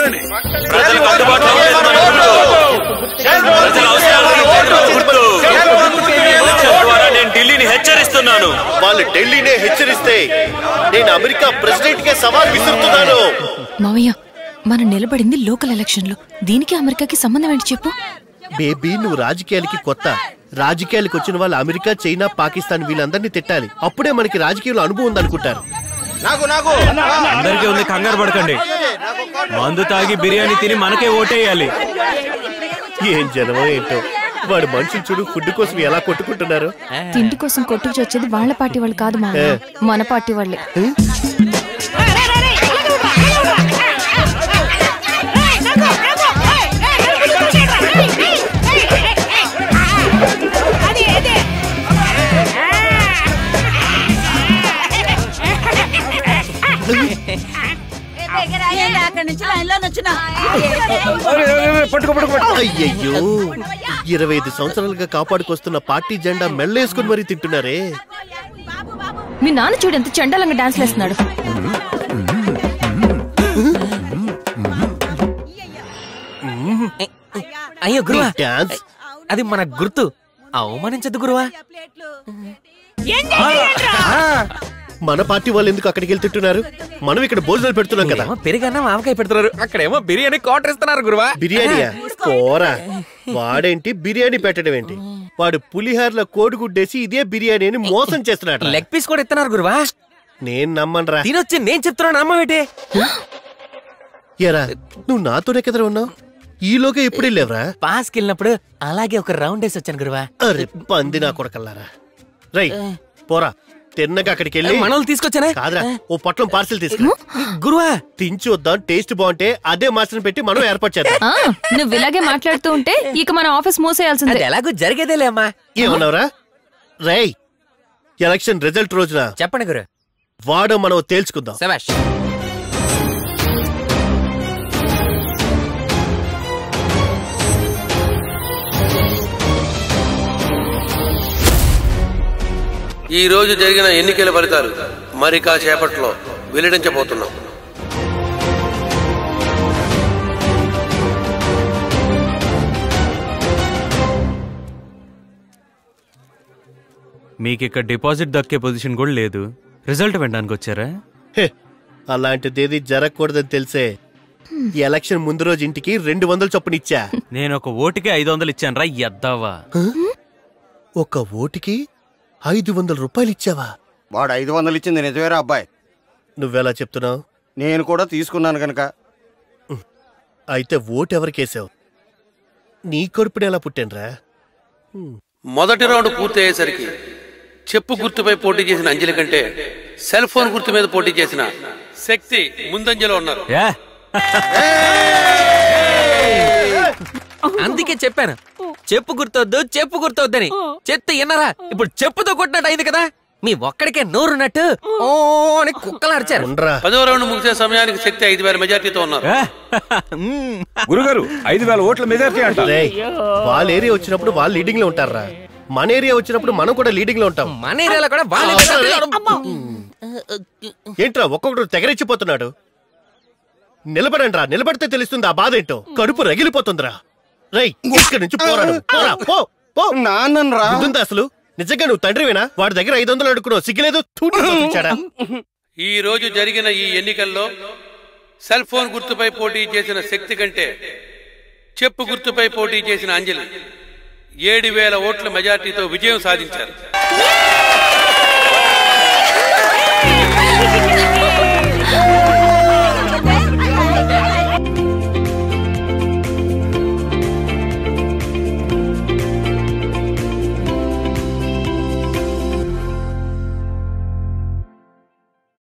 చూడండి. నేను ఢిల్లీని హెచ్చరిస్తున్నాను. వాళ్ళు ఢిల్లీనే హెచ్చరిస్తే నేను అమెరికా ప్రెసిడెంట్ కే సవాల్ విసురుతున్నాను. మావయ్య, మనం నిలబడింది లోకల్ ఎలక్షన్ లో, దీనికి అమెరికాకి సంబంధం ఏంటి చెప్పు. బేబీ, నువ్వు రాజకీయాలకి కొత్త. రాజకీయాలకు వచ్చిన వాళ్ళు అమెరికా, చైనా, పాకిస్తాన్ వీళ్ళందరినీ తిట్టాలి. అప్పుడే మనకి రాజకీయంలో అనుభవం ఉందనుకుంటారు. అందరికీ ఉంది, కంగారు పడకండి. మందు తాగి బిర్యానీ తిని మనకే ఓటేయాలి. ఏం జనమో ఏంటో, వాడు మనుషులు చూడు ఫుడ్ కోసం ఎలా కొట్టుకుంటున్నారు. తిండి కోసం కొట్టుకు వచ్చేది వాళ్ళ పార్టీ వాళ్ళు కాదు మావయ్య, మన పార్టీ వాళ్ళే. అయ్యయ్యో, 25 సంవత్సరాలుగా కాపాడుకొస్తున్న పార్టీ జెండా మెళ్ళేసుకుని మరీ తింటున్నారే. మీ నాన్న చూడు ఎంత చండాలంగా డాన్స్ వేస్తున్నాడు. అయ్యో గురువా, డాన్స్ అది మన గుర్తు. అవమానించద్దు గురువా. మన పార్టీ వాళ్ళు ఎందుకు అక్కడికి వెళ్ళి తింటున్నారు? మనం ఇక్కడ భోజనాలు పెడుతున్నాం కదా. పెరిగన్నా ఆవకాయ పెడుతున్నారు, అక్కడేమో బిర్యానీ క్వార్టర్ ఇస్తున్నారు గురువా. బిర్యానీయా? పోరా, వాడేంటి బిర్యానీ పెట్టడం ఏంటి? వాడు పులిహార్లో కోడిగుడ్డేసి ఇదే బిర్యానీ అని మోసం చేస్తున్నాడు. లెగ్ పీస్ కూడా ఇస్తున్నారు గురువా. నేను నమ్మనరా. తినొచ్చి నేను చెప్తున్నాను, నమ్మవేటే. ఎరా, నువ్వు నాతోనే కదరా ఉన్నావు, ఈలోగా ఎప్పుడు వెళ్ళావురా? పాస్కి వెళ్ళినప్పుడు అలాగే ఒక రౌండ్ వేసి వచ్చాను గురువా. అరే పంది నా కొడకల్లారా. రై పోరా, తిన్నగా అక్కడికి వెళ్ళి మనల్ని తీసుకొచ్చానే కాదురా, ఓ పొట్లం పార్సిల్ తీసుకురా గురువా. తించి వద్దాం, టేస్ట్ బాగుంటే అదే మాస్టర్ పెట్టి మనం ఏర్పాటు చేద్దాం. నువ్వు ఇలాగే మాట్లాడుతూ ఉంటే ఇక మన ఆఫీస్ మూసేయాల్సిందే. ఎలాగో జరిగేదేలే అమ్మా. ఏమన్నావురా? రై, ఎలక్షన్ రిజల్ట్ రోజున చెప్పండి గురు. వాడో మనం తేల్చుకుందాం. శభాష్. ఈ రోజు జరిగిన ఎన్నికల ఫలితాలు మరి కాసేపట్లో వెల్లడించబోతున్నాం. మీకిక్కడ డిపాజిట్ దక్కే పొజిషన్ కూడా లేదు, రిజల్ట్ వినడానికి వచ్చారా? అలాంటిదేది జరగకూడదని తెలిసే ఎలక్షన్ ముందు రోజు ఇంటికి 200 చొప్పున ఇచ్చా. నేను ఒక ఓటుకి 500 ఇచ్చాను రా ఎద్దావా. ఒక ఓటుకి 500 రూపాయలు ఇచ్చావా? వాడు 500 ఇచ్చింది నిజమేరా అబ్బాయి? నువ్వెలా చెప్తున్నావు? నేను కూడా తీసుకున్నాను కనుక. అయితే ఓటు ఎవరికేసావు? నీ కడుపుని ఎలా పుట్టానురా? మొదటి రౌండ్ పూర్తి అయ్యేసరికి చెప్పు గుర్తుపై పోటీ చేసిన అంజలి కంటే సెల్ ఫోన్ గుర్తు మీద పోటీ చేసిన శక్తి ముందంజలో ఉన్నారు. అందుకే చెప్పాను, చెప్పు గుర్తొద్దు, చెప్పు గుర్తొద్దని. చెత్త ఎన్నరా, ఇప్పుడు చెప్పుతో కొట్టినట్టు అయింది కదా. మీ ఒక్కడికే నోరున్నట్టు ఓ అని కుక్కలు అరిచారు. 10వ రౌండ్ ముగిసే సమయానికి శక్తి 5000 మెజార్టీతో ఉన్నారు. గురుగారు 5000 ఓట్ల మెజార్టీ అంటారు. వాళ్ళ ఏరియా వచ్చినప్పుడు వాళ్ళు లీడింగ్ లో ఉంటారా? మన ఏరియా వచ్చినప్పుడు మనం కూడా లీడింగ్ లో ఉంటాం. మన ఏరియాలో కూడా ఏంట్రా ఒక్కొక్కడు తెగరెచ్చిపోతున్నాడు? నిలబడండి రా, నిలబడితే తెలుస్తుంది ఆ బాధ ఏంటో. కడుపు రగిలిపోతుందిరా. రై, ఇక్కడి నుంచి పోరాడు. అసలు నిజంగా నువ్వు తండ్రివేనా? వాడి దగ్గర 500 అడుక్కున్నావు, సిగ్గులేదు? ఈ రోజు జరిగిన ఈ ఎన్నికల్లో సెల్ ఫోన్ గుర్తుపై పోటీ చేసిన శక్తి కంటే చెప్పు గుర్తుపై పోటీ చేసిన అంజలి 7000 ఓట్ల మెజార్టీతో విజయం సాధించారు.